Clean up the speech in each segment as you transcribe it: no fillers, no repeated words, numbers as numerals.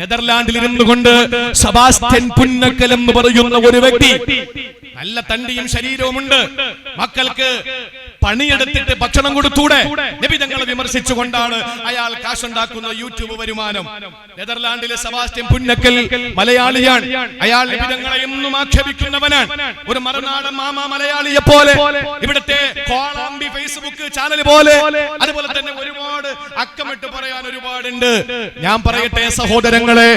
നെതർലാൻഡിൽ ഇരുന്നുകൊണ്ട് സെബാസ്റ്റ്യൻ പുന്നക്കൽ എന്ന് പറയുന്ന ഒരു വ്യക്തി, നല്ല തണ്ടിയും ശരീരവുമുണ്ട്, മക്കൾക്ക് പണിയെടുത്തിട്ട് ഭക്ഷണം കൊടുത്തൂടെ, നബി തങ്ങളെ വിമർശിച്ചുകൊണ്ടാണ് അയാൾ കാശുണ്ടാക്കുന്ന യൂട്യൂബ് വരുമാനം. നെതർലാൻഡിലെ സെബാസ്റ്റ്യൻ പുന്നക്കൽ മലയാളിയാണ്. അയാൾ നബി തങ്ങളെ എന്നും ആക്ഷേപിക്കുന്നവനാണ്. ഒരു മറുനാടൻ മാമ മലയാളിയെ പോലെ, ഇവിടുത്തെ കോളാമ്പി ഫേസ്ബുക്ക് ചാനൽ പോലെ, അതുപോലെ തന്നെ ഒരുപാട് അക്കമിട്ട് പറയാൻ ഒരുപാടുണ്ട്. ഞാൻ പറയട്ടെ സഹോദരങ്ങളെ,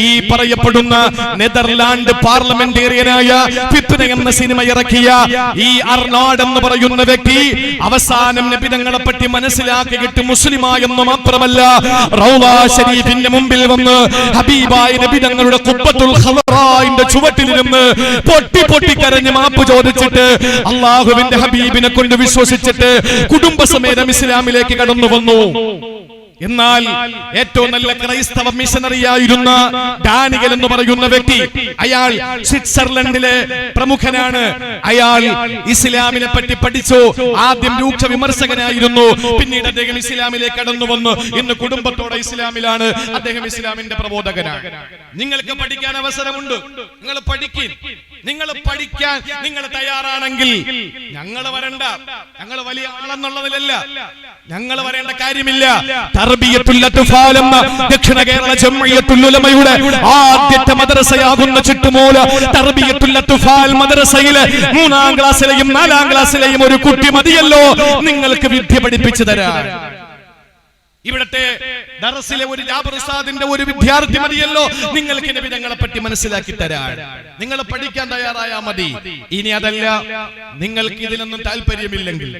ഈ പറയപ്പെടുന്ന നെതർലാൻഡ് പാർലമെന്റേറിയനായ ഫിത്ന എന്ന സിനിമ ഇറക്കിയ ഈ അർണോഡ് എന്ന് പറയുന്ന വ്യക്തി അവസാനം നബി തങ്ങളെ പറ്റി മനസ്സിലാക്കിയിട്ട് മുസ്ലിമായെന്ന് മാത്രമല്ല, റൗള ശരീഫിന്റെ മുമ്പിൽ വന്ന് ഹബീബായ നബി തങ്ങളുടെ ഖുബ്ബത്തുൽ ഖദറായിന്റെ ചുവട്ടിലിരുന്ന് പൊട്ടി പൊട്ടി കരഞ്ഞ് മാപ്പ് ചോദിച്ചിട്ട് അല്ലാഹുവിന്റെ ഹബീബിനെ കൊണ്ട് വിശ്വസിച്ചിട്ട് കുടുംബസമേതം ഇസ്ലാമിലേക്ക് കടന്നു വന്നു. എന്നാൽ ഏറ്റവും നല്ല ക്രൈസ്തവ മിഷനറിയായിരുന്ന ഡാനിയൽ എന്ന് പറയുന്ന വ്യക്തി, അയാൾ സ്വിറ്റ്സർലൻഡിലെ പ്രമുഖനാണ്. അയാൾ ഇസ്ലാമിനെ പറ്റി പഠിച്ചു. ആദ്യം രൂക്ഷ വിമർശകനായിരുന്നു, പിന്നീട് അദ്ദേഹം ഇസ്ലാമിലേക്ക് കടന്നു വന്നു. ഇന്ന് കുടുംബത്തോടെ ഇസ്ലാമിലാണ്. അദ്ദേഹം ഇസ്ലാമിന്റെ പ്രബോധകനാണ്. നിങ്ങൾക്ക് പഠിക്കാൻ അവസരമുണ്ട്, നിങ്ങൾ പഠിക്കും. നിങ്ങൾ പഠിക്കാൻ നിങ്ങൾ തയ്യാറാണെങ്കിൽ ഞങ്ങൾ വരണ്ട, ഞങ്ങൾ വലിയ ആളെന്നുള്ളതിലല്ല, ഞങ്ങൾ വരേണ്ട കാര്യമില്ല. തർബിയത്തുൽ അത്ഫാൽ എന്ന ദക്ഷിണ കേരള ജംഇയ്യത്തുൽ ഉലമയുടെ ആദ്യത്തെ മദ്രസയാകുന്ന ചുട്ടുമൂല തർബിയത്തുൽ അത്ഫാൽ മദ്രസയിലെ 3ാം ക്ലാസ്സിലെയും 4ാം ക്ലാസ്സിലെയും ഒരു കുട്ടി മതിയല്ലോ നിങ്ങൾക്ക് വിദ്യ പഠിപ്പിച്ചു തരാൻ. ഇവിടത്തെ ദർസിലെ ഒരു ജാബിർ ഉസ്താദിന്റെ ഒരു വിദ്യാർത്ഥി മതിയല്ലോ നിങ്ങൾക്ക് നബി തങ്ങളെ പറ്റി മനസ്സിലാക്കി തരാൻ. നിങ്ങൾ പഠിക്കാൻ തയ്യാറായാൽ മതി. ഇനി അതല്ല, നിങ്ങൾക്ക് ഇതിലൊന്നും താല്പര്യമില്ലെങ്കിൽ,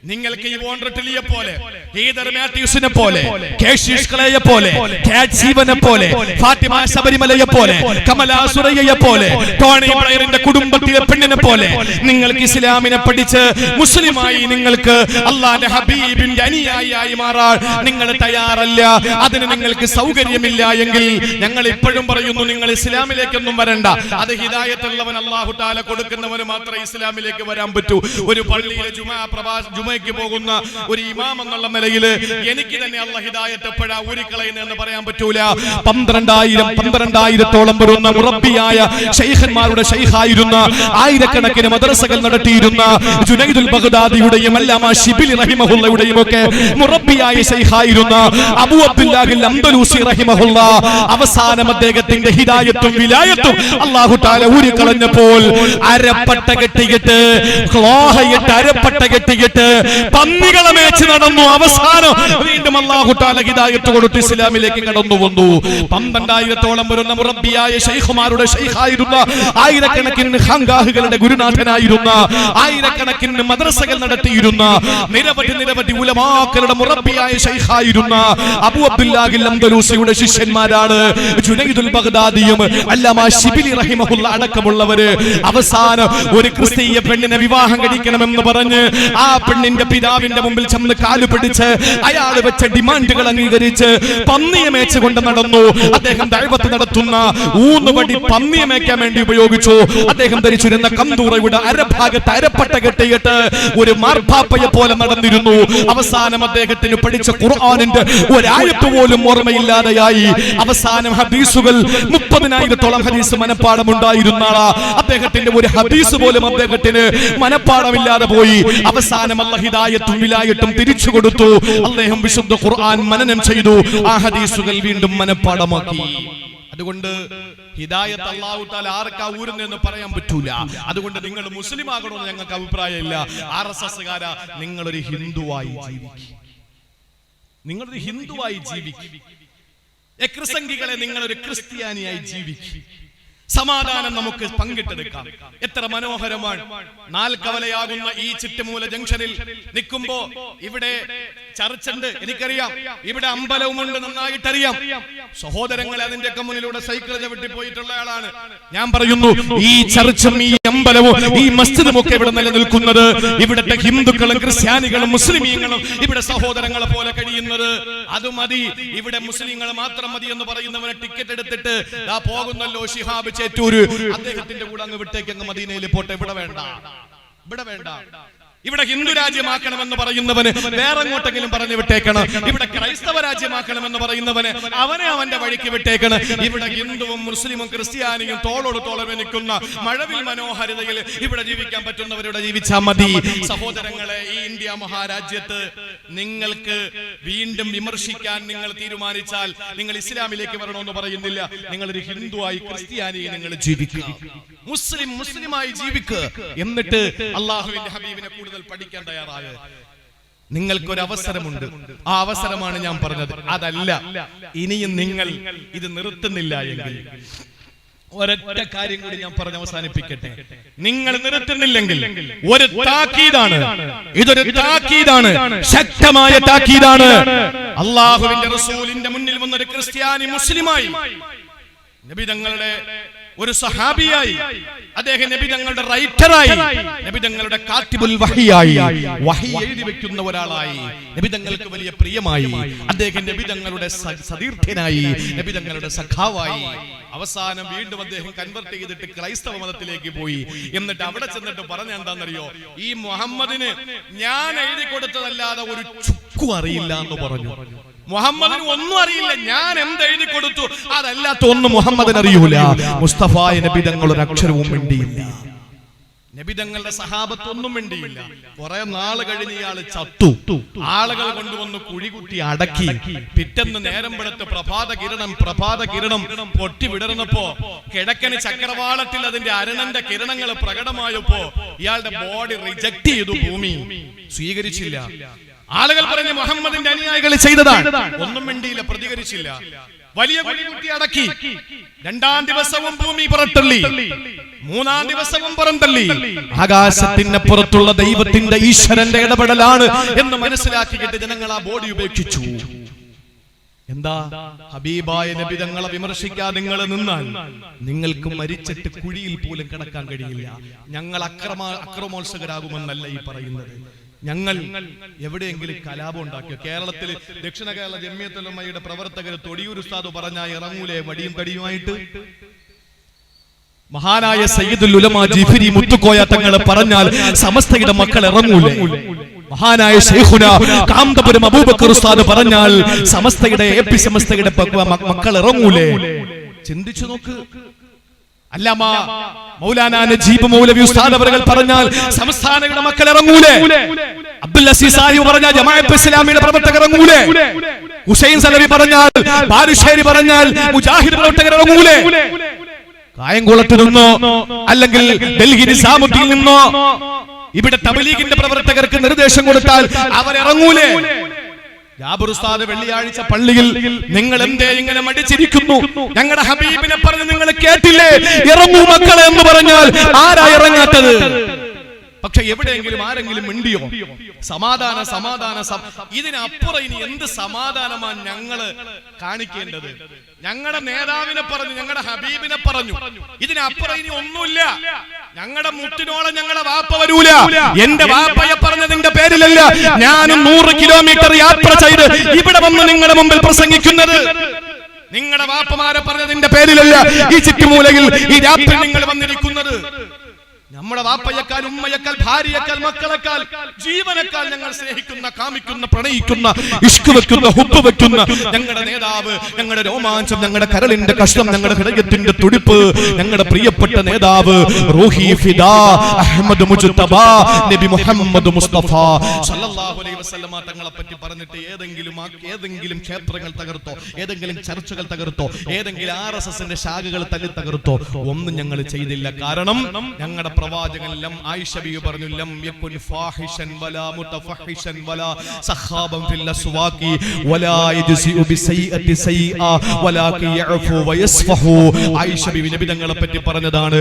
നിങ്ങൾക്ക് ഈ വോണ്ടർട്ടിലിയെ പോലെ, ഹീദർ മാത്യൂസിനെ പോലെ, കേശീഷ് കളയെ പോലെ, കാറ്റ് ജീവനെ പോലെ, ഫാത്തിമ ശബരിമലയെ പോലെ, കമല സുറയ്യയെ പോലെ, ടോണി ബ്ലെയറിന്റെ കുടുംബത്തിലെ പെണ്ണിനെ പോലെ നിങ്ങൾക്ക് ഇസ്ലാമിനെ പഠിച്ച് മുസ്ലിമായി നിങ്ങൾക്ക് അല്ലാഹുവിന്റെ ഹബീബിന്റെ അനുയായിയായി മാറാൻ നിങ്ങൾ തയ്യാറല്ല, അതിന് നിങ്ങൾക്ക് സൗകര്യമില്ല എങ്കിൽ ഞങ്ങൾ ഇപ്പോഴും പറയുന്നു, നിങ്ങൾ ഇസ്ലാമിലേക്കൊന്നും വരണ്ട. അത് ഹിദായത്തുള്ളവൻ അല്ലാഹു തആല കൊടുക്കുന്നവന് മാത്രമേ ഇസ്ലാമിലേക്ക് വരാൻ പറ്റൂ. ഒരു പള്ളിയിലെ ജുമയ്ക്ക് പോകുന്ന ഒരു ഇമാം എന്നുള്ള നിലയിൽ എനിക്ക് തന്നെ അല്ലാഹു ഹിദായത്ത് എപ്പോഴാ ഊരിക്കളയുന്നതെന്ന് പറയാൻ പറ്റൂല. 12,000-12,000-ഓളം വരുന്ന മുറബ്ബിയായ ശൈഖന്മാരുടെ ശൈഖായിരുന്ന, ആയിരക്കണക്കിന് മദ്രസകൾ നടത്തിയിരുന്ന ജുനൈദുൽ ബഗ്ദാദിയുടെയും അല്ലാമ ശിബിലി റഹിമഹുള്ളയുടെയും ഒക്കെ മുറബ്ബിയായ ശൈഖായിരുന്ന അബൂ അബ്ദുല്ലാഹിൽ അംദലൂസി റഹിമഹുള്ള അവസാനം അദ്ദേഹത്തിന്റെ ഹിദായത്തും വിലായത്തും അല്ലാഹു തആല ഊരിക്കളഞ്ഞപ്പോൾ അരപ്പട്ട കെട്ടിയിട്ട് ഖ്ലാഹയിട്ട് അരപ്പട്ട കെട്ടിയിട്ട് പന്നികളെ മേച്ച് നടന്നു. അവസാനം വീണ്ടും അല്ലാഹു തആല ഹിദായത്ത് കൊടുത്ത് ഇസ്ലാമിലേക്ക് കടന്നു വന്നു. 12,000-ഓളം വരുന്ന മുറബ്ബിയായ ശൈഖുമാരുടെ ശൈഖായിരുന്ന, ആയിരക്കണക്കിന് ഖാൻഗാഹുകളുടെ ഗുരുനാഥനായിരുന്ന, ആയിരക്കണക്കിന് മദ്രസകൾ നടത്തിയിരുന്ന, നിരവധി ഉലമാക്കളുടെ മുറബ്ബിയായ ശൈഖായിരുന്ന അബൂ അബ്ദുല്ലാഹിൽ അംദലൂസിയുടെ ശിഷ്യന്മാരാണ് ജുനൈദുൽ ബഗ്ദാദിയും അല്ലാമ ശിബിലി റഹിമഹുള്ള അടക്കമുള്ളവര്. അവസാനം ഒരു ക്രിസ്തീയ പെണ്ണിനെ വിവാഹം കഴിക്കണമെന്ന് പറഞ്ഞ് ആ പെണ്ണിന്റെ പിതാവിന്റെ മുമ്പിൽ ചെന്ന് കാലു പിടിച്ച് അയാൾ വെച്ച ഡിമാൻഡുകൾ അംഗീകരിച്ച് പന്നിയെ മേച്ചുകൊണ്ട് നടന്നു. അദ്ദേഹം ദഅവത്ത് നടത്തുന്ന ഊന്നുവടി പന്നിയെ മേയ്ക്കാൻ വേണ്ടി ഉപയോഗിച്ചു. അദ്ദേഹം ധരിച്ചിരുന്ന കന്തൂറയുടെ അരഭാഗത്ത് അരപ്പട്ട കെട്ടിയിട്ട് ഒരു മാർപ്പാപ്പയെ പോലെ നടന്നിരുന്നു. അവസാനം അദ്ദേഹത്തിന് പഠിച്ച ഖുർആനിന്റെ ഒരായത്ത് പോലും ഓർമ്മയില്ലാതെയായി. അവസാനം ഹദീസുകൾ 30,000-ഓളം ഹദീസ് മനപ്പാടമുണ്ടായിരുന്ന അദ്ദേഹത്തിന്റെ ഒരു ഹദീസ് പോലും അദ്ദേഹത്തിന് മനപ്പാടമില്ലാതെ പോയി. അവസാനം അല്ലാഹു ഹിദായത്തും വിലായത്തും തിരിച്ചു കൊടുത്തു. അദ്ദേഹം വിശുദ്ധ ഖുർആൻ മനനം ചെയ്തു. ആ ഹദീസുകൾ വീണ്ടും മനപ്പാടമാക്കി. അതുകൊണ്ട് ഹിദായത്ത് അല്ലാഹു തആല ആർക്കാ ഊരുന്നെന്ന് പറയാൻ പറ്റൂല. അതുകൊണ്ട് നിങ്ങൾ മുസ്ലിം ആകണമെന്ന് ഞങ്ങൾക്ക് അഭിപ്രായമില്ല. ആർഎസ്എസ്കാരാ, നിങ്ങളൊരു ഹിന്ദുവായി ജീവിക്കും, നിങ്ങളൊരു ഹിന്ദുവായി ജീവിക്കും. ക്രിസ്ത്യാനികളെ നിങ്ങളൊരു ക്രിസ്ത്യാനിയായി ജീവിക്കും. സമാധാനം നമുക്ക് പങ്കിട്ടെടുക്കാം. എത്ര മനോഹരമാണ്. നാൽക്കവലയാകുന്ന ഈ ചിറ്റുമൂല ജംഗ്ഷനിൽ നിൽക്കുമ്പോ ഇവിടെ ചർച്ചുണ്ട്, എനിക്കറിയാം. ഇവിടെ അമ്പലവുമുണ്ട്, നന്നായിട്ടറിയാം. സഹോദരങ്ങളെ, അതിന്റെയൊക്കെ മുന്നിലൂടെ സൈക്കിൾ ചവിട്ടി പോയിട്ടുള്ള ആളാണ് ഞാൻ. പറയുന്നു, ഈ ചർച്ചും ഈ അമ്പലവും ഈ മസ്ജിദും ഒക്കെ ഇവിടെ നിലനിൽക്കുന്നത് ഇവിടുത്തെ ഹിന്ദുക്കളും ക്രിസ്ത്യാനികളും മുസ്ലിമീങ്ങളും ഇവിടെ സഹോദരങ്ങളെ പോലെ കഴിയുന്നത്. അത് മതി. ഇവിടെ മുസ്ലിങ്ങൾ മാത്രം മതി എന്ന് പറയുന്നവനെ ടിക്കറ്റ് എടുത്തിട്ട് പോകുന്നല്ലോ ശിഹാബ് ചേറ്റൂര്, അദ്ദേഹത്തിന്റെ കൂടെ അങ്ങ് വിട്ടേക്ക്, അങ്ങ് മദീനയിൽ പോട്ടെ. ഇവിടെ വേണ്ട, ഇവിടെ വേണ്ട. ഇവിടെ ഹിന്ദു രാജ്യമാക്കണമെന്ന് പറയുന്നവന് വേറെ എങ്ങോട്ടെങ്കിലും പറഞ്ഞു വിട്ടേക്കണം. ഇവിടെ ക്രൈസ്തവ രാജ്യമാക്കണമെന്ന് പറയുന്നവന് അവനെ അവന്റെ വഴിക്ക് വിട്ടേക്കണം. ഇവിടെ ഹിന്ദുവും മുസ്ലിമും ക്രിസ്ത്യാനിയും തോളോട് തോളെ നിൽക്കുന്ന മഴവിൽ മനോഹരിതയിൽ ഇവിടെ ജീവിക്കാൻ പറ്റുന്നവരുടെ ജീവിച്ചാൽ മതി. സഹോദരങ്ങളെ, ഈ ഇന്ത്യ മഹാരാജ്യത്ത് നിങ്ങൾക്ക് വീണ്ടും വിമർശിക്കാൻ നിങ്ങൾ തീരുമാനിച്ചാൽ നിങ്ങൾ ഇസ്ലാമിലേക്ക് വരണമെന്ന് പറയുന്നില്ല. നിങ്ങളൊരു ഹിന്ദുവായി ക്രിസ്ത്യാനിയെ നിങ്ങൾ ജീവിക്കുക, മുസ്ലിമായി ജീവിക്കുക. എന്നിട്ട് അള്ളാഹുവിന്റെ ഹബീബിനെ കൂടുതൽ പഠിക്കാൻ തയ്യാറാകുക. നിങ്ങൾക്കൊരു അവസരമുണ്ട്, ആ അവസരമാണ് ഞാൻ പറഞ്ഞത്. അതല്ല ഇനിയും നിങ്ങൾ ഇത് നിർത്തുന്നില്ല എങ്കിൽ ഒരൊറ്റ കാര്യം കൂടി ഞാൻ പറഞ്ഞ് അവസാനിപ്പിക്കട്ടെ. നിങ്ങൾ നിർത്തുന്നില്ലെങ്കിൽ ഒരു താക്കീതാണ്, ഇതൊരു താക്കീതാണ്, ശക്തമായ താക്കീതാണ്. അള്ളാഹുവിന്റെ റസൂലിന്റെ മുന്നിൽ വന്നൊരു ക്രിസ്ത്യാനി മുസ്ലിമായി, നബി തങ്ങളുടെ ഒരു സഹാബിയായി, അദ്ദേഹം നബി തങ്ങളുടെ റൈറ്ററായി, നബി തങ്ങളുടെ കാത്തിബുൽ വഹിയായി, വഹി എഴുതി വെക്കുന്ന ഒരാളായി, നബി തങ്ങൾക്ക് വലിയ പ്രിയമായി, അദ്ദേഹം നബി തങ്ങളുടെ സതീർത്ഥ്യനായി, നബി തങ്ങളുടെ സഖാവായി. അവസാനം വീണ്ടും അദ്ദേഹം കൺവെർട്ട് ചെയ്തിട്ട് ക്രൈസ്തവ മതത്തിലേക്ക് പോയി. എന്നിട്ട് അവിടെ ചെന്നിട്ട് പറഞ്ഞ എന്താണെന്നറിയോ? ഈ മുഹമ്മദിന് ഞാൻ എഴുതി കൊടുത്തതല്ലാതെ ഒരു ചുക്കും അറിയില്ല എന്ന് പറഞ്ഞു. മുഹമ്മദിന് ഒന്നും അറിയില്ല, ഞാൻ എന്തെഴുതി കൊടുത്തു അതല്ലാത്ത ഒന്നും മുഹമ്മദിന് അറിയൂല. മുസ്തഫ നബി തങ്ങൾ ഒരു അക്ഷരവും മിണ്ടിയില്ല, നബി തങ്ങളുടെ സഹാബത്ത് ഒന്നും മിണ്ടിയില്ല. കുറെ നാള് കഴിഞ്ഞ് ഇയാള് ചത്തു. ആളുകൾ കൊണ്ടുവന്ന് കുഴികുട്ടി അടക്കി. പിറ്റെന്ന് നേരം വെളുത്ത് പ്രഭാത കിരണം പൊട്ടി വിടർന്നപ്പോ കിഴക്കന് ചക്രവാളത്തിൽ അതിന്റെ അരുണന്റെ കിരണങ്ങൾ പ്രകടമായപ്പോ ഇയാളുടെ ബോഡി റിജക്ട് ചെയ്തു, ഭൂമി സ്വീകരിച്ചില്ല. ആളുകൾ പറഞ്ഞ് മുഹമ്മദിന്റെ അനുയായികൾ ചെയ്തതാണ്. ഒന്നും മിണ്ടിയില്ല, പ്രതികരിച്ചില്ല. വലിയ കുഴികുട്ടി അടക്കി. രണ്ടാം ദിവസവും ഭൂമി പുറത്തള്ളി, മൂന്നാം ദിവസവും പുറന്തള്ളി. ആകാശത്തിനപ്പുറത്തുള്ള ദൈവത്തിന്റെ ഈശ്വരന്റെ ഇടപെടലാണ് എന്ന് മനസ്സിലാക്കിയിട്ട് ജനങ്ങൾ ആ ബോഡി ഉപേക്ഷിച്ചു. എന്താ? ഹബീബായ നബി തങ്ങളെ വിമർശിക്കാൻ നിങ്ങൾ നിന്നാൽ നിങ്ങൾക്ക് മരിച്ചിട്ട് കുഴിയിൽ പോലും കിടക്കാൻ കഴിയില്ല. ഞങ്ങൾ അക്രമോത്സകരാകുമെന്നല്ല ഈ പറയുന്നത്. ഞങ്ങൾ എവിടെയെങ്കിലും കലാപം ഉണ്ടാക്കിയോ? കേരളത്തിൽ ദക്ഷിണ കേരള ജമിയത്തുൽ ഉലമയുടെ പ്രവർത്തകർ തൊടിയൂർ ഉസ്താദ് പറഞ്ഞ ഇറങ്ങൂലേ വടിയും തടിയുമായിട്ട്? മഹാനായ സയ്യിദുൽ ഉലമ ജിഫരി മുത്തുക്കോയ തങ്ങൾ പറഞ്ഞാൽ സമസ്തയുടെ മക്കൾ ഇറങ്ങൂലേ? മഹാനായ ശൈഖുന കാന്തപുരം അബൂബക്കർ ഉസ്താദ് പറഞ്ഞാൽ സമസ്തയുടെ എപി സമസ്തയുടെ മക്കൾ ഇറങ്ങൂലേ? ചിന്തിച്ചു നോക്ക്. അല്ലാമ മൗലാന നജീബ് മൗലവി ഉസ്താദ് അവர்கள் പറഞ്ഞാൽ സംസ്ഥാനങ്ങളുടെ മക്കൾ ഇറങ്ങൂലേ? അബ്ദുൽ അസീസ് സാഹിബ് പറഞ്ഞാൽ ജമാഅത്ത് ഇസ്ലാമിയുടെ പ്രവർത്തകർ ഇറങ്ങൂലേ? ഹുസൈൻ സലഫി പറഞ്ഞാൽ, ബാലുശ്ശേരി പറഞ്ഞാൽ മുജാഹിദ് പ്രവർത്തകർ ഇറങ്ങൂലേ? കായംകുളത്ത് നിന്നോ അല്ലെങ്കിൽ ഡൽഹി നിസാമുദ്ദീനിൽ നിന്നോ ഇവിടെ തബ്ലീഗിന്റെ പ്രവർത്തകർക്ക് നിർദ്ദേശം കൊടുത്താൽ അവരിറങ്ങൂലേ? ജാബിർ ഉസ്താദ് വെള്ളിയാഴ്ച പള്ളിയിൽ നിങ്ങൾ എന്തേ ഇങ്ങനെ മടിച്ചിരിക്കുന്നു? ഞങ്ങളുടെ ഹബീബിനെ പറഞ്ഞ് നിങ്ങൾ കേട്ടില്ലേ? ഇറങ്ങൂ മക്കളെ എന്ന് പറഞ്ഞാൽ ആരാ ഇറങ്ങാത്തത്? പക്ഷെ എവിടെയെങ്കിലും ആരെങ്കിലും മിണ്ടിയോ? ഇതിനപ്പുറം ഇനി എന്ത് സമാധാനമാണ് ഞങ്ങള് കാണിക്കേണ്ടത്? ഞങ്ങളുടെ നേതാവിനെ പറഞ്ഞു, ഞങ്ങളുടെ ഹബീബിനെ പറഞ്ഞു, ഇതിനപ്പുറം ഇനി ഒന്നുമില്ല. ഞങ്ങളുടെ മുട്ടിനോളം ഞങ്ങളുടെ വാപ്പ വരൂല. എന്റെ വാപ്പയെ പറഞ്ഞതിന്റെ പേരിലല്ല ഞാനും 100 കിലോമീറ്റർ യാത്ര ചെയ്ത് ഇവിടെ വന്ന് നിങ്ങളുടെ മുമ്പിൽ പ്രസംഗിക്കുന്നത്. നിങ്ങളുടെ വാപ്പമാരെ പറഞ്ഞതിന്റെ പേരിലല്ല ഈ ചുറ്റുമൂലയിൽ ഈ രാത്രി നിങ്ങൾ വന്നിരിക്കുന്നത്. നമ്മുടെ വാപ്പയേക്കാൾ, ഉമ്മയേക്കാൾ, ഭാര്യയേക്കാൾ, മക്കളെക്കാൾ, ജീവനേക്കാൾ ഞങ്ങൾ സ്നേഹിക്കുന്ന, കാമിക്കുന്ന, പ്രണയിക്കുന്ന, ഇഷ്ക് വെക്കുന്ന, ഹുബ്ബ് വെക്കുന്ന ഞങ്ങളുടെ നേതാവ്, ഞങ്ങളുടെ രോമാഞ്ചം, ഞങ്ങളുടെ കരളിന്റെ കഷ്ണം, ഞങ്ങളുടെ ഹൃദയത്തിന്റെ തുടിപ്പ്, ഞങ്ങളുടെ പ്രിയപ്പെട്ട നേതാവ് റൂഹി ഫിദാ അഹ്മദ് മുജ്തബ നബി മുഹമ്മദ് മുസ്തഫ സല്ലല്ലാഹു അലൈഹി വസല്ലമ തങ്ങളെ പറ്റി പറഞ്ഞിട്ട് ഏതെങ്കിലും ക്ഷേത്രങ്ങൾ തകർത്തോ, ഏതെങ്കിലും ചർച്ചുകൾ തകർത്തോ, ഏതെങ്കിലും RSSന്റെ ശാഖകൾ തല്ലി തകർത്തോ? ഒന്നും ഞങ്ങൾ ചെയ്തില്ല. കാരണം ഞങ്ങളുടെ പ്രവാചകൻ ആയിഷ ബി പറഞ്ഞു, ലം യകുൻ ഫാഹിഷൻ വലാ മുതഫഹിഷൻ വലാ സഖാബൻ ഫിൽ അസ്വാഖി വലാ യജ്സിഉ ബിസൈഅതി സൈഅ വലാകി യഅഫു വയസ്ഫഹു. ആയിഷ ബി നബി തങ്ങളെ പറ്റി പറഞ്ഞതാണ്,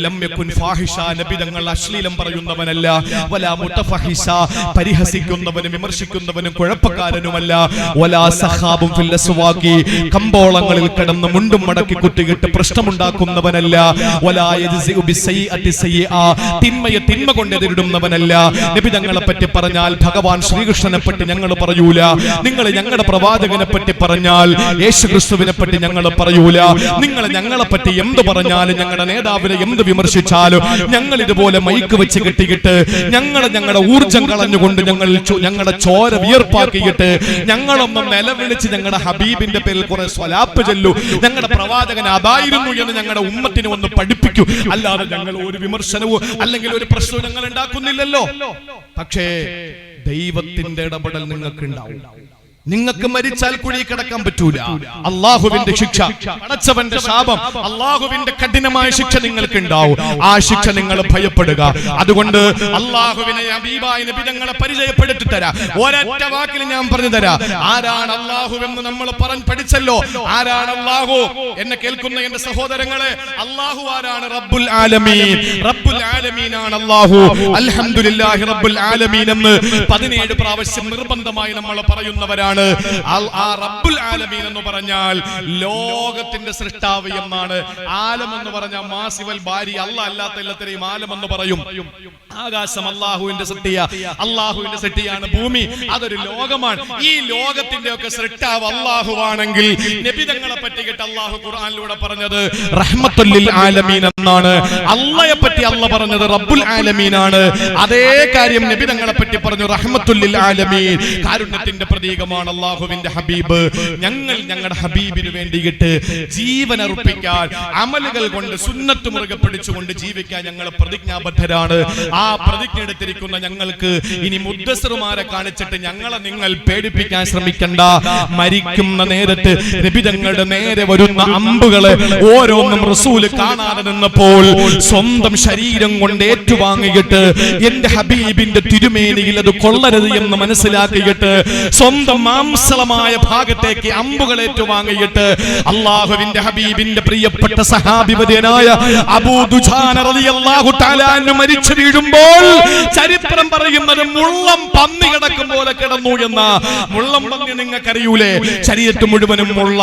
ലം യകുൻ ഫാഹിഷ, നബി തങ്ങൾ അശ്ലീലം പറയുന്നവനല്ല, വലാ മുതഫഹിഷ, പരിഹസിക്കുന്നവൻ പറയുന്നവനും വിമർശിക്കുന്നവനും കുഴപ്പക്കാരനുമല്ല. വലാ സഖാബും ഫിൽ അസ്വാഖി, കമ്പോളങ്ങളിൽ കിടന്ന് മുണ്ടും മടക്കി കുത്തിയിട്ട് പ്രശ്നമുണ്ടാക്കുന്നവനല്ല. വലാ യജ്സിഉ ബിസയ്യിഅതി സയ്യിഅ, തിന്മയെ തിന്മ കൊണ്ട് എതിരിടുന്നവനല്ല. നബി തങ്ങളെ പറ്റി പറഞ്ഞാൽ ഭഗവാൻ ശ്രീകൃഷ്ണനെ പറ്റി ഞങ്ങൾ പറയൂല. നിങ്ങൾ ഞങ്ങളുടെ പ്രവാചകനെ പറ്റി പറഞ്ഞാൽ യേശുക്രിസ്തുവിനെ പറ്റി ഞങ്ങൾ പറയൂല. നിങ്ങൾ ഞങ്ങളെ പറ്റി എന്ത് പറഞ്ഞാലും, ഞങ്ങളുടെ നേതാവിനെ എന്ത് വിമർശിച്ചാലും ഞങ്ങൾ ഇതുപോലെ മൈക്ക് വെച്ച് കെട്ടിയിട്ട് ഞങ്ങളുടെ ഊർജം കളഞ്ഞുകൊണ്ട് ഞങ്ങളുടെ ചോര വിയർപ്പാക്കിയിട്ട് ഞങ്ങളൊന്നും നിലവിളിച്ച് ഞങ്ങളുടെ ഹബീബിന്റെ പേരിൽ കുറെ സ്വലാപ്പ് ചൊല്ലു, ഞങ്ങളുടെ പ്രവാചകൻ അതായിരുന്നു എന്ന് ഞങ്ങളുടെ ഉമ്മത്തിനെ ഒന്ന് പഠിപ്പിക്കൂ. അല്ലാതെ ഞങ്ങൾ ഒരു വിമർശനവും അല്ലെങ്കിൽ ഒരു പ്രശ്നവും ഞങ്ങൾ ഉണ്ടാക്കുന്നില്ലല്ലോ. പക്ഷേ ദൈവത്തിന്റെ ഇടപെടൽ നിങ്ങൾക്ക് ഉണ്ടാവും. നിങ്ങൾക്ക് മരിച്ചാൽ കുഴി കിടക്കാൻ പറ്റൂല. അള്ളാഹുവിന്റെ ശിക്ഷ, പടച്ചവന്റെ ശാപം, അള്ളാഹുവിന്റെ കഠിനമായ ശിക്ഷ നിങ്ങൾക്ക് ഉണ്ടാവും. ആ ശിക്ഷ നിങ്ങൾ ഭയപ്പെടുക. അതുകൊണ്ട് അള്ളാഹുവിനെ ഹബീബായ നബി തങ്ങളെ പരിചയപ്പെടുത്തി തരാം. ഒരൊറ്റ വാക്കിൽ ഞാൻ പറഞ്ഞു തരാം. ആരാണ് അള്ളാഹു എന്ന് നമ്മൾ പഠിച്ചല്ലോ. ആരാണ് അള്ളാഹു? എന്നെ കേൾക്കുന്ന എന്റെ സഹോദരങ്ങളെ, അള്ളാഹു ആരാണ്? റബ്ബുൽ ആലമീൻ. റബ്ബുൽ ആലമീൻ ആണ് അള്ളാഹു. അൽഹംദുലില്ലാഹി റബ്ബുൽ ആലമീൻ എന്ന് 17 പ്രാവശ്യം നിർബന്ധമായി നമ്മൾ പറയുന്നവരാണ്. ആ റബ്ബുൽ ആലമീൻ എന്ന് പറഞ്ഞാൽ ലോകത്തിന്റെ സൃഷ്ടാവ് എന്നാണ്. ആലം എന്ന് പറഞ്ഞാൽ മാസിവൽ ബാരി, അല്ലാഹ് അല്ലാത്ത എല്ലാത്തിനെയും ആലം എന്ന് പറയും. ആകാശം അള്ളാഹുവിന്റെ സൃഷ്ടിയ, അള്ളാഹുവിന്റെ സൃഷ്ടിയാണ്. ഭൂമി അതൊരു ലോകമാണ്. ഈ ലോകത്തിന്റെ ഒക്കെ സൃഷ്ടാവ് അള്ളാഹുവാണെങ്കിൽ നബി തങ്ങളെ പറ്റിയിട്ട് അള്ളാഹു ഖുർആനിലൂടെ പറഞ്ഞത് റഹ്മത്തുൽ ലിൽ ആലമീൻ എന്നാണ്. അള്ളാഹയെ പറ്റി അള്ളാഹ് പറഞ്ഞത് റബ്ബുൽ ആലമീൻ ആണ്. അതേ കാര്യം നബി തങ്ങളെ പറ്റി പറഞ്ഞു റഹ്മത്തുൽ ലിൽ ആലമീൻ, കാരുണ്യത്തിന്റെ പ്രതീകമാണ് അള്ളാഹുവിന്റെ ഹബീബ്. ഞങ്ങൾ ഞങ്ങളുടെ ഹബീബിന് വേണ്ടിയിട്ട് ജീവൻ അർപ്പിക്കാൻ, അമലുകൾ കൊണ്ട് സുന്നത്ത് മുറുകെ പിടിച്ചുകൊണ്ട് ജീവിക്കാൻ ഞങ്ങൾ പ്രതിജ്ഞാബദ്ധരാണ്. ആ പ്രതിജ്ഞ എടുത്തിരിക്കുന്ന ഞങ്ങൾക്ക് ഇനി മുദ്ദസ്സിറുമാരെ കാണിച്ചിട്ട് ഞങ്ങളെ നിങ്ങൾ പേടിപ്പിക്കാൻ ശ്രമിക്കണ്ട. മരിക്കുന്ന നേരത്ത് നബി തങ്ങളുടെ നേരെ വരുന്ന അമ്പുകളെ ഓരോന്നും റസൂൽ കാണാതെ നിന്നപ്പോൾ സ്വന്തം ശരീരം കൊണ്ട് ഏറ്റുവാങ്ങിയിട്ട് എന്റെ ഹബീബിന്റെ തിരുമേനിയിൽ അത് കൊള്ളരുത് എന്ന് മനസ്സിലാക്കിയിട്ട് സ്വന്തം മാംസളമായ ഭാഗത്തേക്ക് അമ്പുകൾ ഏറ്റുവാങ്ങിയിട്ട് അള്ളാഹുവിന്റെ ഹബീബിന്റെ പ്രിയപ്പെട്ട സഹാബിവര്യനായ അബൂ ദുജാന റളിയല്ലാഹു തആല അൻഹു മരിച്ചു വീഴുമ്പോൾ ചരിത്രം പറയുന്നത് മുള്ളം പന്നി കിടക്കും പോലെ കിടന്നു എന്ന. മുള്ളം പന്നി നിങ്ങൾക്കറിയൂലേ? ശരീരത്ത് മുഴുവനും മുള്ള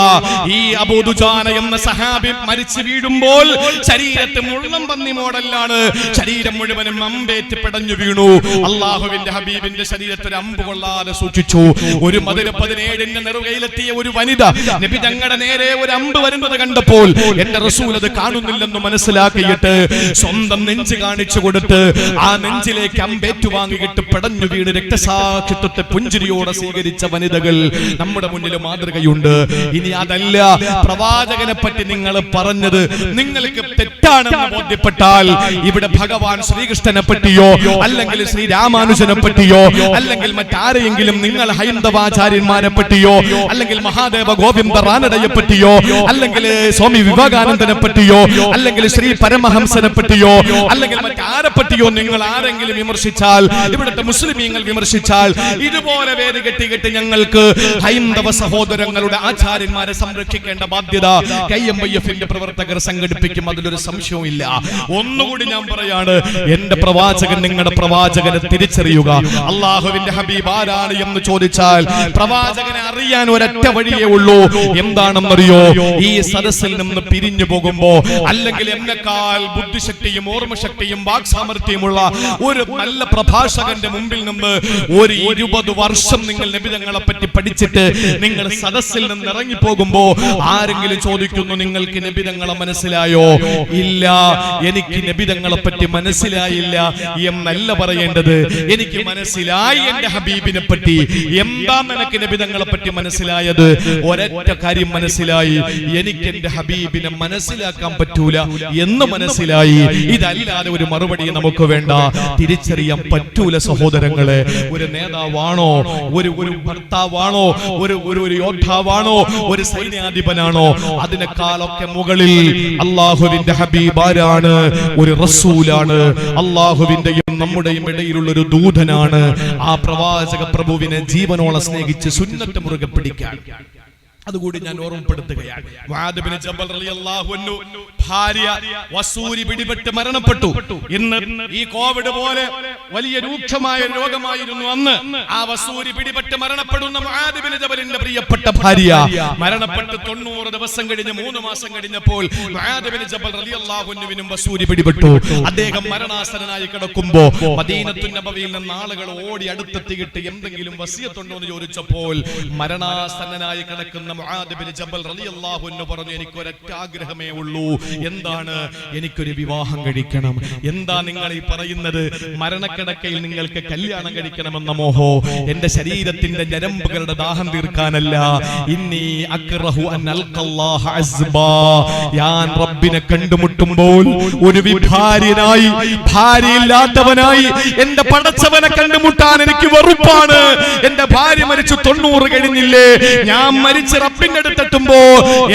ഈ അബൂ ദുജാന എന്ന സഹാബി മരിച്ചു വീഴുമ്പോൾ ശരീരത്ത് മുള്ളം പന്നി മോഡലാണ്. ശരീരം മുഴുവനും അമ്പേറ്റ് പിടഞ്ഞു വീണു. അള്ളാഹുവിന്റെ ഹബീബിന്റെ ശരീരത്തിൽ അമ്പ് കൊള്ളാതെ സൂക്ഷിച്ചു. ഒരു മദീന 17 നെറുകയിലെത്തിയ ഒരു വനിത നബി തങ്ങളുടെ നേരെ ഒരു അമ്പ് വരുന്നത് കണ്ടപ്പോൾ എന്റെ റസൂൽ അത് കാണുന്നില്ലെന്ന് മനസ്സിലാക്കിയിട്ട് സ്വന്തം നെഞ്ച് കാണിച്ചു കൊടുത്ത് ആ നെഞ്ചിലേക്ക് അമ്പേറ്റു വാങ്ങിയിട്ട് പിടഞ്ഞു വീണ് രക്തസാക്ഷിത്വത്തെ പുഞ്ചിരിയോടെ സ്വീകരിച്ച വനിതകൾ നമ്മുടെ മുന്നിൽ മാതൃകയുണ്ട്. ഇനി അതല്ല, പ്രവാചകനെ പറ്റി നിങ്ങൾ പറഞ്ഞത് നിങ്ങൾക്ക് തെറ്റാണെന്ന് ബോധ്യപ്പെട്ടാൽ ഇവിടെ ഭഗവാൻ ശ്രീകൃഷ്ണനെ പറ്റിയോ അല്ലെങ്കിൽ ശ്രീരാമാനുജനെ പറ്റിയോ അല്ലെങ്കിൽ മറ്റാരെയെങ്കിലും നിങ്ങൾ ഹൈന്ദവാചാര്യന്മാരെ പറ്റിയോ അല്ലെങ്കിൽ മഹാദേവ ഗോവിന്ദ റാനഡയെ പറ്റിയോ അല്ലെങ്കിൽ സ്വാമി വിവേകാനന്ദനെ പറ്റിയോ അല്ലെങ്കിൽ ശ്രീ പരമഹംസനെ പറ്റിയോ അല്ലെങ്കിൽ മറ്റാരെ പറ്റിയോ നിങ്ങൾ ആരെങ്കിലും വിമർശിച്ചാൽ, ഇവിടുത്തെ മുസ്ലിമീങ്ങൾ വിമർശിച്ചാൽ, ഇതുപോലെ വേദി കെട്ടിക്കെട്ടി ഞങ്ങൾക്ക് ഹൈന്ദവ സഹോദരങ്ങളുടെ ആചാര്യന്മാരെ സംരക്ഷിക്കേണ്ട ബാധ്യത KMYF-ന്റെ പ്രവർത്തകർ സംഘടിപ്പിക്കും. അതിലൊരു സംശയവും ഇല്ല. ഒന്നുകൂടി ഞാൻ പറയാണ്, എന്റെ പ്രവാചകൻ നിങ്ങളുടെ പ്രവാചകനെ തിരിച്ചറിയുക. അള്ളാഹുവിന്റെ ഹബീബ് ആരാണ് എന്ന് ചോദിച്ചാൽ പ്രവാചകനെ അറിയാൻ ഒരൊറ്റ വഴിയേ ഉള്ളൂ. എന്താണെന്നറിയോ? ഈ സദസ്സിൽ നിന്ന് പിരിഞ്ഞു പോകുമ്പോ അല്ലെങ്കിൽ എന്നെക്കാൾ ബുദ്ധിശക്തിയും ഓർമ്മശക്തിയും വാക്സാമർത്ഥ്യമുള്ള ഒരു നല്ല പ്രഭാഷകന്റെ മുമ്പിൽ നിന്ന് ഒരു 20 വർഷം നിങ്ങൾ നബി തങ്ങളെ പറ്റി പഠിച്ചിട്ട് നിങ്ങൾ സദസ്സിൽ നിന്ന് ഇറങ്ങി പോകുമ്പോ ആരെങ്കിലും ചോദിക്കുന്നു നിങ്ങൾക്ക് നബി തങ്ങളെ മനസ്സിലായോ? ഇല്ല, എനിക്ക് നബി തങ്ങളെ പറ്റി മനസ്സിലായില്ല എന്നല്ല പറയേണ്ടത്. എനിക്ക് മനസ്സിലായി എന്റെ ഹബീബിനെ പറ്റി. എന്താ നിനക്ക് നബി തങ്ങളെ പറ്റി മനസ്സിലായത്? ഒരൊറ്റ കാര്യം മനസ്സിലായി, എനിക്ക് എന്റെ ഹബീബിനെ മനസ്സിലാക്കാൻ പറ്റൂല എന്ന് മനസ്സിലായി. ഇതല്ലാതെ ഒരു മറുപടി നമുക്ക് വേണ്ട. തിരിച്ചറിയാൻ പറ്റൂല സഹോദരങ്ങളെ. ഒരു നേതാവാണോ, ഒരു ഭർത്താവാണോ, ഒരു യോദ്ധാവാണോ, ഒരു സൈന്യാധിപനാണോ, അതിനേക്കാളൊക്കെ മുകളിൽ അള്ളാഹുവിന്റെ ഹബീബ് ആരാണ്? ഒരു റസൂലാണ്. അള്ളാഹുവിന്റെയും നമ്മുടെയും ഇടയിലുള്ള ഒരു ദൂതനാണ്. ആ പ്രവാചക പ്രഭുവിനെ ജീവനോളം സ്നേഹിച്ച് സുന്നത്ത് മുറുകെ പിടിക്കാൻ അതുകൂടി ഞാൻ ഓർമ്മപ്പെടുത്തുകയാണ്. മുആദ് ബിൻ ജബൽ റളിയല്ലാഹു അൻഹു ഭാര്യ വസൂരി പിടിപെട്ട് മരണപ്പെട്ടു. ഇന്ന് ഈ കോവിഡ് പോലെ വലിയ രൂക്ഷമായ രോഗമായിരുന്നു അന്ന്. ആ വസൂരി പിടിപെട്ട് മരണപ്പെടുന്ന മുആദ് ബിൻ ജബലിന്റെ പ്രിയപ്പെട്ട ഭാര്യ മരണപ്പെട്ട് 90 ദിവസം കഴിഞ്ഞ് 3 മാസം കഴിഞ്ഞപ്പോൾ മുആദ് ബിൻ ജബൽ റളിയല്ലാഹു അൻഹുവിനും വസൂരി പിടിപെട്ടു. അദ്ദേഹം മരണാസന്നനായി കിടക്കുമ്പോൾ മദീനത്തുൻ നബവിയിൽ നിന്ന് ആളുകൾ ഓടി അടുത്തെത്തിയിട്ട് എന്തെങ്കിലും വസിയത്തുണ്ടോ എന്ന് ചോദിച്ചപ്പോൾ മരണാസന്നനായി കിടക്കുന്ന മുആദ് ബിൻ ജബൽ റളിയല്ലാഹു അൻഹു പറഞ്ഞു, എനിക്കൊരൊറ്റ ആഗ്രഹമേ ഉള്ളൂ. എന്താണ്? എനിക്കൊരു വിവാഹം കഴിക്കണം. എന്താ നിങ്ങൾ ഈ പറയുന്നത്? മരണക്കിടക്കയിൽ നിങ്ങൾക്ക് കല്യാണം കഴിക്കണമെന്ന മോഹോ? എന്റെ ശരീരത്തിന്റെ ഞരമ്പുകളുടെ ദാഹം തീർക്കാനല്ല. ഇന്നി അക്റഹു അൻ അൽഖല്ലാഹ അസ്ബാ. ഞാൻ റബ്ബിനെ കണ്ടുമുട്ടുമ്പോൾ ഒരു വിഭാര്യനായി, ഭാര്യയില്ലാത്തവനായി എന്റെ പടച്ചവനെ കണ്ടുമുട്ടാൻ എനിക്ക് വെറുപ്പാണ്. എന്റെ ഭാര്യ മരിച്ചു 90 കഴിഞ്ഞില്ലേ, ഞാൻ മരിച്ച റബ്ബിന്റെ അടുത്തെത്തുമ്പോ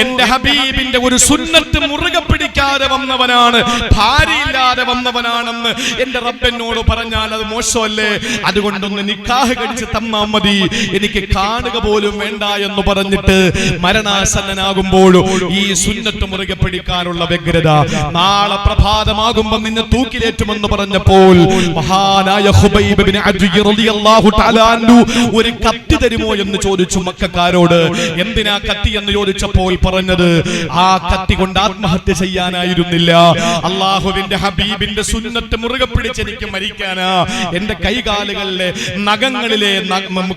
എന്റെ ഹബീബിന്റെ ഒരു സുന്നത്ത് മുറുകെ പിടിക്കാതെ വന്നവനാണ്, ഭാര്യയില്ലാതെ വന്നവനാണെന്ന് എന്റെ റബ്ബിനോട് പറഞ്ഞാൽ അത് മോശമല്ലേ? അതുകൊണ്ടൊന്ന് നിക്കാഹ് കഴിച്ച് തന്നാ മതി, എനിക്ക് കാണുക പോലും വേണ്ട എന്ന് പറഞ്ഞിട്ട് മരണാസന്നനാകുമ്പോഴും ഈ സുന്നത്ത് മുറുകെ പിടിക്കാനുള്ള വ്യഗ്രത. നാളെ പ്രഭാതമാകുമ്പോ നിന്നെ തൂക്കിലേറ്റുമെന്ന് പറഞ്ഞപ്പോൾ മഹാനായ ഖുബൈബ് ബിൻ അദ്വി റളിയല്ലാഹു തആല അൻഹു ഒരു കത്തി തരുമോ എന്ന് ചോദിച്ചു മക്കക്കാരോട്. എന്തിനാ കത്തി എന്ന് ചോദിച്ചപ്പോൾ പറഞ്ഞത് ആ കത്തി കൊണ്ട് ആത്മഹത്യ ചെയ്യാനായിരുന്നില്ല, അള്ളാഹുവിന്റെ ഹബീബിന്റെ സുന്നത്ത് മുറുകെ പിടിച്ച് എനിക്ക് മരിക്കാനാ. എന്റെ കൈകാലുകളിലെ നഖങ്ങളിലെ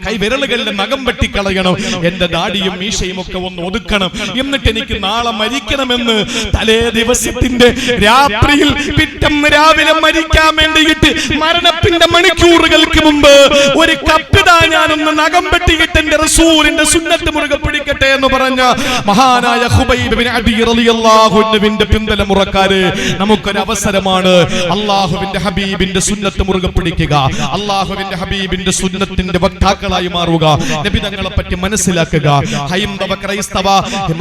കൈവിരലുകളിലെ നഖം വെട്ടിക്കളയണം, എന്റെ ദാടിയും മീശയും ഒക്കെ ഒന്ന് ഒതുക്കണം, എന്നിട്ട് എനിക്ക് നാളെ മരിക്കണമെന്ന് തലേ ദിവസത്തിന്റെ രാത്രിയിൽ പിറ്റം രാവിലെ മരിക്കാൻ വേണ്ടിയിട്ട് മരണത്തിന്റെ മണിക്കൂറുകൾക്ക് മുമ്പ് ഒരു കപ്പിതാ ഞാനൊന്ന് നഖം വെട്ടിയിട്ട് എന്റെ റസൂലിന്റെ സുന്നത്ത് മുറുകെ പിടിക്കട്ടെ എന്ന് പറഞ്ഞ മഹാനായ ഖുബൈബ് ബിൻ അദി റളിയല്ലാഹു അൻഹുവിന്റെ പിന്തലമുറക്കാര് നമുക്കൊരു അവസരമാണ്. അല്ലാഹുവിന്റെ ഹബീബിന്റെ സുന്നത്ത് മുറുകെ പിടിക്കുക, അല്ലാഹുവിന്റെ ഹബീബിന്റെ സുന്നത്തിന്റെ വക്താക്കളായി മാറുക, നബി തങ്ങളെ പറ്റി മനസ്സിലാക്കുക. ഹൈന്ദവ, ക്രൈസ്തവ,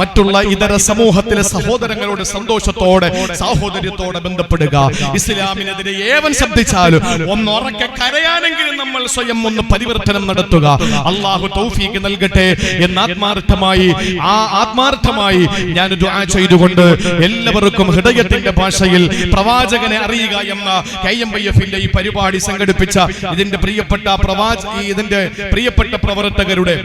മറ്റുള്ള ഇതര സമൂഹത്തിലെ സഹോദരങ്ങളോട് സന്തോഷത്തോടെ സാഹോദര്യത്തോടെ ബന്ധപ്പെടുക. ഇസ്ലാമിനെതിരെ ഏവൻ ശബ്ദിച്ചാലും ഒന്ന് ഉറക്കെ കരയാനെങ്കിലും നമ്മൾ സ്വയം ഒന്ന് പരിവർത്തനം നടത്തുക. അല്ലാഹു തൗഫീഖ് നൽകട്ടെ എന്ന് ആത്മാർത്ഥമായി ഞാൻ ദുആ ചെയ്തുകൊണ്ട് എല്ലാവർക്കും ഹൃദയത്തിന്റെ ഭാഷയിൽ പ്രവാചകനെ അറിയുക എന്ന KMYF-ന്റെ ഈ പരിപാടി സംഘടിപ്പിച്ച ഇതിന്റെ പ്രിയപ്പെട്ട പ്രവർത്തകരുടെ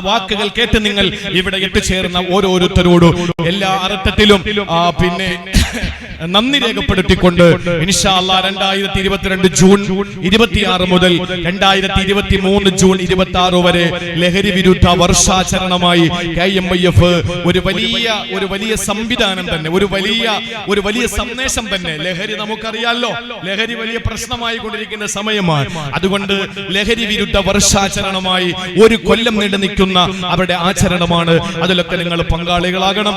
വാക്കുകൾ കേട്ട് നിങ്ങൾ ഇവിടെ എത്തിച്ചേർന്ന ഓരോരുത്തരോടും എല്ലാ അർത്ഥത്തിലും പിന്നെ നന്ദി രേഖപ്പെടുത്തിക്കൊണ്ട് ഇൻഷാ അല്ലാഹ് 2022 ജൂൺ 26 മുതൽ 2023 ജൂൺ 26 വരെ ലഹരി വിരുദ്ധ വർഷാചരണമായി KMYF ഒരു വലിയ സംവിധാനം തന്നെ, ഒരു വലിയ സന്ദേശം തന്നെ. ലഹരി നമുക്കറിയാലോ, ലഹരി വലിയ പ്രശ്നമായി കൊണ്ടിരിക്കുന്ന സമയമാണ്. അതുകൊണ്ട് ലഹരി വിരുദ്ധ വർഷാചരണമായി ഒരു കൊല്ലം നീണ്ടു നിൽക്കുന്ന അവരുടെ ആചരണമാണ്. അതിലൊക്കെ നിങ്ങൾ പങ്കാളികളാകണം.